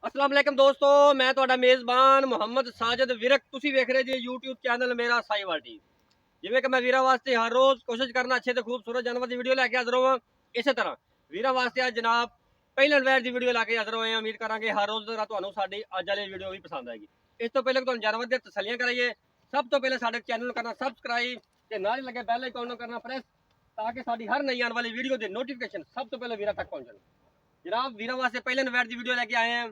अस्सलाम वालेकुम दोस्तों, मैं ਤੁਹਾਡਾ ਮੇਜ਼ਬਾਨ ਮੁਹੰਮਦ ਸਾਜਦ ਵਿਰਕ। ਤੁਸੀਂ ਵੇਖ ਰਹੇ ਜੀ YouTube ਚੈਨਲ ਮੇਰਾ ਸਾਈਵਾਲ ਟੀ। ਜਿਵੇਂ ਕਿ ਮੈਂ ਵੀਰਾਂ ਵਾਸਤੇ ਹਰ ਰੋਜ਼ ਕੋਸ਼ਿਸ਼ ਕਰਨਾ ਅੱਛੇ ਤੇ ਖੂਬਸੂਰਤ ਜਾਨਵਰ ਦੀ ਵੀਡੀਓ ਲੈ ਕੇ ਹਾਜ਼ਰ ਹੋਵਾਂ, ਇਸੇ ਤਰ੍ਹਾਂ ਵੀਰਾਂ ਵਾਸਤੇ ਅੱਜ ਜਨਾਬ ਪਹਿਲਣ ਵੈਰ ਦੀ ਵੀਡੀਓ ਲੈ ਕੇ ਹਾਜ਼ਰ ਹੋਏ ਹਾਂ। ਉਮੀਦ ਕਰਾਂਗੇ ਹਰ ਰੋਜ਼ ਤਰ੍ਹਾਂ ਤੁਹਾਨੂੰ ਸਾਡੀ ਅੱਜ ਵਾਲੀ ਵੀਡੀਓ ਵੀ ਪਸੰਦ ਆਏਗੀ। ਇਸ ਤੋਂ ਪਹਿਲਾਂ ਤੁਹਾਨੂੰ ਜਾਨਵਰ ਦੀਆਂ ਤਸੱਲੀਆਂ ਕਰਾਈਏ, ਸਭ ਤੋਂ ਪਹਿਲਾਂ ਸਾਡੇ ਚੈਨਲ ਨੂੰ ਕਰਨਾ ਸਬਸਕ੍ਰਾਈਬ ਤੇ ਨਾਲ ਹੀ ਲੱਗੇ ਬੈਲ ਆਈਕਨ ਨੂੰ ਕਰਨਾ ਪ੍ਰੈਸ, ਤਾਂ ਕਿ ਸਾਡੀ ਹਰ ਨਈ ਆਉਣ ਵਾਲੀ ਵੀਡੀਓ ਦੇ ਨੋਟੀਫਿਕੇਸ਼ਨ ਸਭ ਤੋਂ ਪਹਿਲਾਂ ਵੀਰਾਂ ਤੱਕ ਪਹੁੰਚਣ। जनाब वीर वास्ते पहले वैट की वीडियो लेके आए हैं,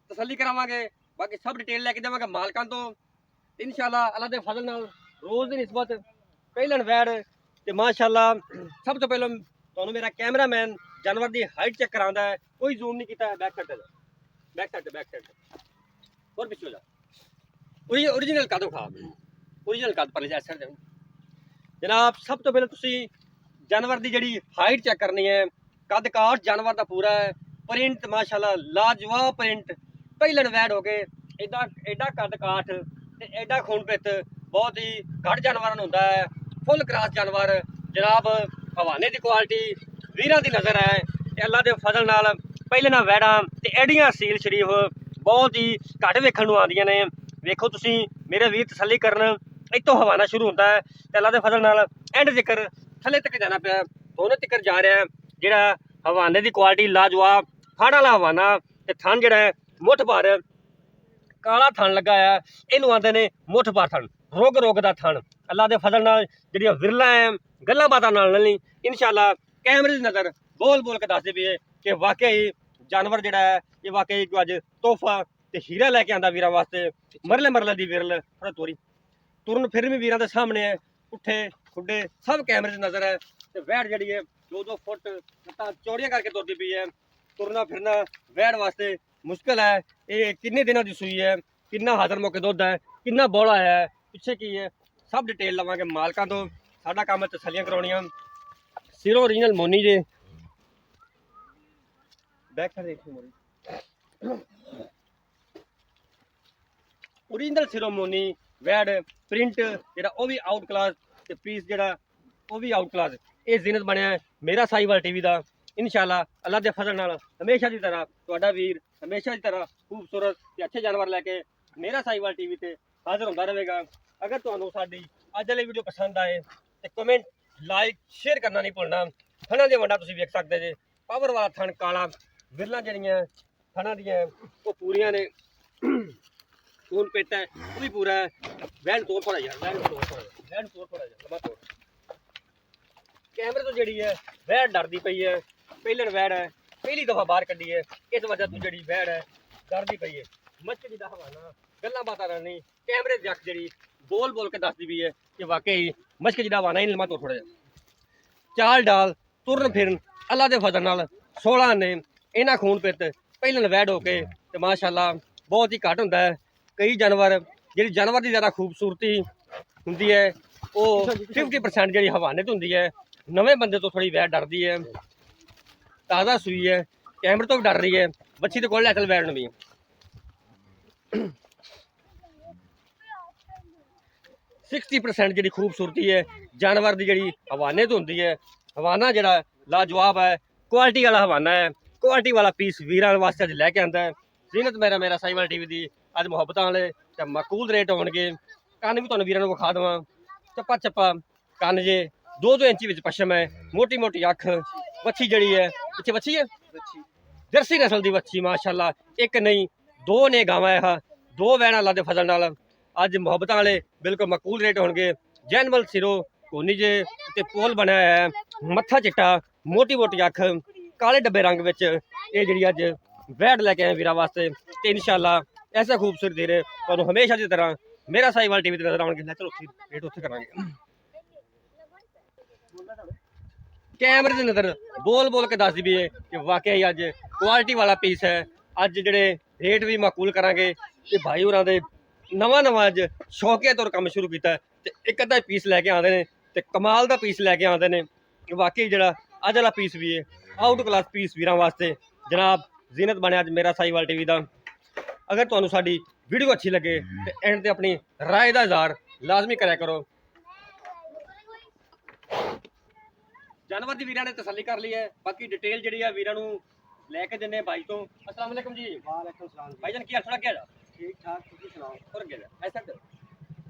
तसल्ली करावांगे, बाकी सब डिटेल लेके जावांगे मालकां तो इंशाल्लाह अल्लाह दे फजल नाल रोज़ दी निस्बत पहले वैट ते माशाल्लाह। सब तो पहले तुहानू मेरा कैमरामैन जानवर की हाइट चेक करांदा है, कोई जूम नहीं कीता है। बैक साइड और पिछे हो जा, ओरिजिनल कद खा, ओरिजिनल कद पर साइड जनाब। सब तो पहले तुसी जानवर की जिहड़ी हाइट चेक करनी है। कद काठ जानवर का पूरा है, प्रिंट माशाल्लाह लाजवाब प्रिंट पहलन वैड हो गए। एडा एडा कद काठ ते एडा खून पित बहुत ही घट जानवर होंदा है। फुल क्रॉस जानवर जनाब, हवाने की क्वालिटी वीरां दी नज़र है ते अल्लाह दे फजल नाल पहलना वैडां ते एडियां सील शरीफ बहुत ही घट वेखण नूं आंदियां ने। वेखो तुसीं मेरे वीर तसल्ली करन, इत्थों हवाना शुरू होंदा है ते अल्लाह दे फजल नाल एंड तिकर थल्ले तक जाना पिया, दोनों तिकर जा रहा है। जिहड़ा हवाने की क्वालिटी लाजवाब थण वाला हवाना ते थण जिहड़ा है मुठ भर काला थण लगा है, इनू आंदे ने मुठ भर थण, रुग रुग दा थण। अल्लाह दे फजल नाल जिहड़ियां विरला है गल्लां बातां नाल नहीं, इंशाल्लाह कैमरे दी नज़र बोल बोल के दसदी पई है कि वाकई जानवर जिहड़ा है ये वाकई अज तोहफा ते हीरा लैके आंदा वीरां वास्ते। मरले मरले दी विरल थोड़ा तोरी तुरन फिर भी वीरां दे सामने है, पुट्ठे खुड्डे सब कैमरे दी नज़र है ते वैट जिहड़ी है 2-2 फुट लत्तां चौड़ियां करके तुरदी पई है। तुरना फिरना वैट वास्ते मुश्किल है। ये किन्ने दिनों की सूई है, किन्ना हाजर मौके दुध है, किन्ना बौला है, पिछे की है, सब डिटेल लवांगे मालकां तो। साडा काम है तसल्लियां कराउणियां। सिरों ओरिजिनल मोनी जे बैक साइड ओरिजिनल सिरों मोनी वैट प्रिंट जिहड़ा वो भी आउट क्लास ते पीस जिहड़ा वो भी आउट क्लास। ये जीनत बनया मेरा साहिवाल टीवी का। इंशाल्लाह अल्लाह के फजल नाल हमेशा की तरह तुहाडा वीर हमेशा की तरह खूबसूरत ते अच्छे जानवर लैके मेरा साहिवाल टीवी ते हाजिर होंदा रहेगा। अगर तुहानू साडी अज वाली वीडियो पसंद आए तो कमेंट लाइक शेयर करना नहीं भुलना। थणा दे वंडा तुसीं वेख सकदे जे, पावर वाला थण काला, विरलां जिहड़ियां थणा दियां वो पूरियां ने, खून पिट है वो भी पूरा है। वैन तोड़ थोड़ा यार, वैन तोड़ थोड़ा यार, लम्बा तोड़। कैमरे तो जी है वैड डरती पई है, पहलन वैड है पहली दफा बाहर कड्डी है, इस वजह तो जी वैड है डरती पई है। मच्छी का हवाना गल्लां बातां करनी, कैमरे की अख जी बोल बोल के दसदी पई है कि वाकई मच्छी का हवाना ही लम्बा तोड़ थोड़ा जा। चाल डाल तुरन फिरन अल्लाह के फजल नाल 16 ने इन्हां खून पित पहलन वैड होके ते माशाल्लाह बहुत ही घट होंदा है। कई जानवर जी जानवर की ज़्यादा खूबसूरती होंदी है वो 50% जी हवाने तो होंदी है। नवे बंदे तो थोड़ी वैट डरती है, ताज़ा सूई है, कैमरे तो भी डर रही है। बच्ची तो कोल असल वैट भी 60% जी खूबसूरती है जानवर की जी हवाने तो होंगी है। हवाना जरा लाजवाब है, क्वालिटी वाला हवाना है, क्वालिटी वाला पीस वीरां वास्ते अज लैके आंदा है। जीनत मेरा साहिवाल टीवी की अज मुहब्बत वाले ते माकूल रेट होणगे। कन्न भी तुहानू वीरां नू विखा देवां, चप्पा चप्पा कन्न जे 2-2 इंची विच पछम है, मोटी मोटी अख। बच्ची जड़ी है पिछे बच्ची है जर्सी नस्ल की बच्ची माशाल्लाह, एक नहीं दो ने गावां है, दो वैन अल्लाह दे फजल नाल अज मुहब्बत वाले बिल्कुल मकूल रेट होणगे। जैनवल सिरो कोनी जे ते पोल बनया है, मत्था चिट्टा, मोटी मोटी अख, काले डब्बे रंग विच ये जिहड़ी अज वैट लैके आए वीरां वास्ते। ते इंशाल्लाह ऐसा खूबसूरत हीरे तुहानू हमेशा की तरह मेरा साहिवाल टीवी ते नजर आउणगे। चलो रेट उत्थे करांगे। कैमरे की नज़र बोल बोल के दसदी पई है कि वाकई अज क्वालिटी वाला पीस है। अज जिहड़े रेट भी माकूल करांगे ते भाई होरां दे नवां अज शौकिया तौर काम शुरू किया है ते एक अद्धा पीस लैके आंदे ने ते कमाल का पीस लैके आंदे ने। वाकई जिहड़ा अज वाला पीस भी है आउट क्लास पीस वीरां वास्ते जनाब। जीनत बने अज मेरा साहिवाल टीवी का। अगर तुहानू साडी वीडियो अच्छी लगे तो एंड ते अपनी राय का इज़हार लाजमी करा करो। जानवर की वीरां ने तसल्ली कर ली है, बाकी डिटेल जी वीरां नू ਲੈ ਕੇ ਦਿੰਨੇ ਭਾਈ ਤੋਂ। अस्सलाम वालेकुम जी। वालेकुम सलाम जी। भाईजान की हाल थोड़ा क्या जा ठीक ठाक, तुसी सुनाओ? और क्या जा ऐसा कर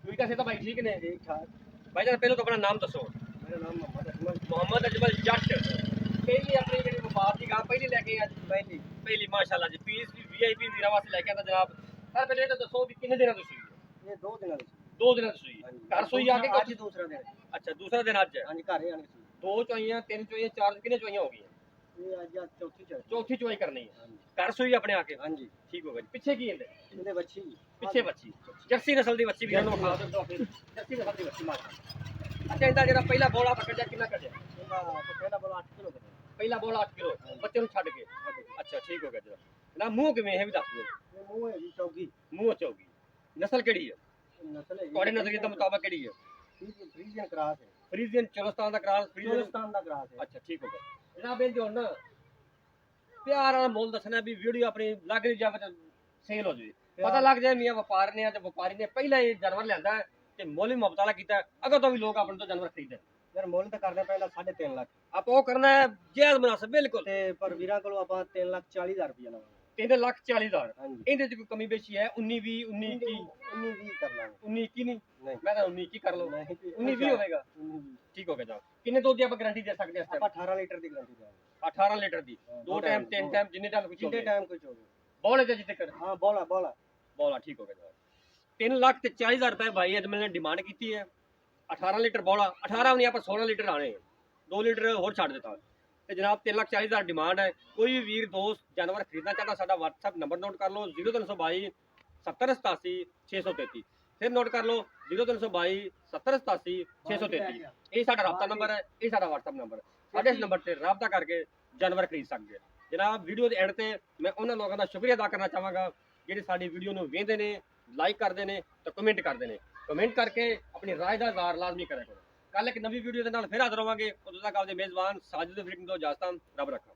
तू कैसे तो भाई ठीक ने ठीक ठाक। भाईजान पहले तो अपना नाम दसो। मेरा नाम मोहम्मद अजमल जट पहली अपनी जेडी वफात की गां पहली लेके आज पहली पहली माशाल्लाह जी पीस भी वीआईपी वीरा वास्ते लेके आंदा जनाब। सर पहले तो दसो भी कितने दिनों तुसी ये 2 दिन दी। 2 दिनों तुसी घर सोई आके आज दूसरा दिन। अच्छा दूसरा दिन आज है। हां जी, घर ही आने सी। 2 चोइयां 3 चोइयां 4 कितने चोइयां हो गई ये आज चौथी चढ़। चौथी चोई करनी है हां जी। घर सोई अपने आके हां जी। ठीक होगा जी पीछे की है इनदे बच्ची ਪਿੱਛੇ ਬੱਚੀ ਜਰਸੀ ਨਸਲ ਦੀ ਬੱਚੀ ਵੀ ਤੁਹਾਨੂੰ ਵਿਖਾ ਦਿੰਦਾ ਫਿਰ ਜਰਸੀ ਨਸਲ ਦੀ ਬੱਚੀ ਮਾਸ਼ਾ ਅੱਛਾ ਇਹਦਾ ਜਿਹੜਾ ਪਹਿਲਾ ਬੋਲਾ ਪਕੜਿਆ ਕਿੰਨਾ ਕੱਢਿਆ ਇਹਦਾ ਪਹਿਲਾ ਬੋਲ 8 ਕਿਲੋ ਦਾ। ਪਹਿਲਾ ਬੋਲਾ 8 ਕਿਲੋ ਬੱਚੇ ਨੂੰ ਛੱਡ ਕੇ ਅੱਛਾ ਠੀਕ ਹੋ ਗਿਆ ਜਰਾ ਨਾ ਮੂੰਹ ਕਿਵੇਂ ਹੈ ਵੀ ਦੱਸ ਦਿਓ ਇਹ ਮੂੰਹ ਹੈ ਜੀ ਚੌਗੀ। ਮੂੰਹ ਚੌਗੀ ਨਸਲ ਕਿਹੜੀ ਹੈ ਨਸਲ ਹੈ ਤੁਹਾਡੇ ਨਜ਼ਰੀਏ ਦੇ ਮੁਤਾਬਕ ਕਿਹੜੀ ਹੈ ਫਰੀਜ਼ੀਅਨ ਕਰਾਸ ਹੈ। ਫਰੀਜ਼ੀਅਨ ਚੋਲਸਤਾਨ ਦਾ ਕਰਾਸ ਫਰੀਜ਼ੀਅਨ ਚੋਲਸਤਾਨ ਦਾ ਕਰਾਸ ਹੈ। ਅੱਛਾ ਠੀਕ ਹੋ ਗਿਆ ਜਨਾਬ ਇਹ ਜੋ ਨਾ ਪਿਆਰ ਵਾਲਾ ਮੁੱਲ ਦੱਸਣਾ ਵੀ ਵੀਡੀਓ ਆਪਣੀ ਲੱਗ ਨਹੀਂ ਜਾਵੇ ਤਾਂ ਸੇਲ ਹੋ ਜਾਵੇ ਪਤਾ ਲੱਗ ਜਾਏ ਮੀਆਂ ਵਪਾਰ ਨੇ ਤੇ ਵਪਾਰੀ ਨੇ ਪਹਿਲਾਂ ਇਹ ਜਾਨਵਰ ਲਿਆਂਦਾ ਤੇ ਮੁੱਲ ਵੀ ਮੁਬਤਲਾ ਕੀਤਾ ਅਗਰ ਤੋਂ ਵੀ ਲੋਕ ਆਪਣੇ ਤੋਂ ਜਾਨਵਰ ਖਰੀਦਣ ਯਾਰ ਮੁੱਲ ਤਾਂ ਕਰਨਾ ਪੈਂਦਾ 3.5 ਲੱਖ ਆਪ ਉਹ ਕਰਨਾ ਹੈ ਜਾਇਜ਼ ਮੁਨਾਸਬ ਬਿਲਕੁਲ ਤੇ ਪਰ ਵੀਰਾਂ ਕੋਲੋਂ ਆਪਾਂ 3,40,000 ਰੁਪਏ ਲਵਾਂਗੇ। 3,40,000 ਹਾਂਜੀ। ਇਹਦੇ ਚ ਕੋਈ ਕਮੀ ਬੇਸ਼ੀ ਹੈ 19 20 19 21 19-20 ਕਰ ਲਾਂਗੇ। 19 21 ਨਹੀਂ ਨਹੀਂ ਮੈਂ ਤਾਂ 19 21 ਕਰ ਲਓ ਨਹੀਂ 19 20 ਹੋਵੇਗਾ 19-20 ਠੀਕ ਹੋ ਗਿਆ ਜਾ ਕਿੰਨੇ ਦੁੱਧ ਦੀ ਆਪਾਂ ਗਾਰੰਟੀ ਦੇ ਸਕਦੇ ਹਾਂ ਇਸ ਆਪਾਂ 18 ਲੀਟਰ ਦੀ ਗਾਰੰਟੀ ਦੇਵਾਂਗੇ। 18 ਲੀਟਰ ਦੀ ਹਾਂ, ਦੋ ਟਾਈਮ ਤਿੰਨ ਟਾਈਮ ਜਿੰਨੇ ਟਾਈਮ ਕੁਝ ਜਿੰਨੇ ਟਾਈਮ ਕੁਝ ਹੋਵੇ। ਬੋਲੇ ਤੇ ਜਿੱਤੇ ਕਰ ਹਾਂ ਬੋਲਾ ਬੋਲਾ ਠੀਕ ਹੋ ਗਿਆ ਜਾ 3,40,000 ਰੁਪਏ ਭਾਈ ਅਜਮਲ ਨੇ ਡਿਮਾਂਡ ਕੀਤੀ ਹੈ 18 ਲੀਟਰ ਬੋਲਾ 18 ਵੀ ਨਹੀਂ ਆਪਾਂ 16 ਲੀਟਰ ਆਣੇ 2 ਲੀਟਰ ਹੋਰ ਛੱਡ ਦਿੱਤਾ ਤੇ ਜਨਾਬ 3,40,000 ਡਿਮਾਂਡ ਹੈ ਕੋਈ ਵੀ ਵੀਰ ਦੋਸਤ ਜਾਨਵਰ ਖਰੀਦਣਾ ਚਾਹਤਾ ਸਾਡਾ WhatsApp ਨੰਬਰ ਨੋਟ ਕਰ ਲਓ 0322 7087 633 ਫਿਰ ਨੋਟ ਕਰ ਲਓ 0322 7087 633 ਇਹ ਸਾਡਾ ਰਾਬਤਾ ਨੰਬਰ ਹੈ ਇਹ ਸਾਡਾ WhatsApp ਨੰਬਰ ਹੈ ਸਾਡੇ ਇਸ ਨੰਬਰ ਤੇ ਰਾਬਤਾ ਕਰਕੇ ਜਾਨਵਰ ਖਰੀਦ ਸਕਦੇ ਹੋ ਜਨਾਬ ਵੀਡੀਓ ਦੇ ਐਂਡ ਤੇ ਮੈਂ ਉਹਨਾਂ ਲੋਕਾਂ ਦਾ ਸ਼ੁਕਰੀਆ ਅਦਾ ਕਰਨਾ ਚਾਹਾਂਗਾ ਜਿਹੜੇ ਸਾਡੀ ਵੀਡੀਓ ਨੂੰ ਵੇਖਦੇ ਨੇ ਲਾਈਕ ਕਰਦੇ ਨੇ ਤੇ ਕਮੈਂਟ ਕਰਦੇ ਨੇ ਕਮੈਂਟ ਕਰਕੇ ਆਪਣੀ ਰਾਏ ਦਾ ਇਜ਼ਹਾਰ ਲਾਜ਼ਮੀ ਕਰਿਆ ਕਰੋ ਕੱਲ ਇੱਕ ਨਵੀਂ ਵੀਡੀਓ ਦੇ ਨਾਲ ਫਿਰ ਹਾਜ਼ਰ ਹੋਵਾਂਗੇ ਉਦੋਂ ਤੱਕ ਆਪਦੇ ਮੇਜ਼ਬਾਨ ਸਾਜਿਦ ਫਰੀਕ ਤੋਂ ਇਜਾਜ਼ਤ ਰੱਬ ਰੱਖਾ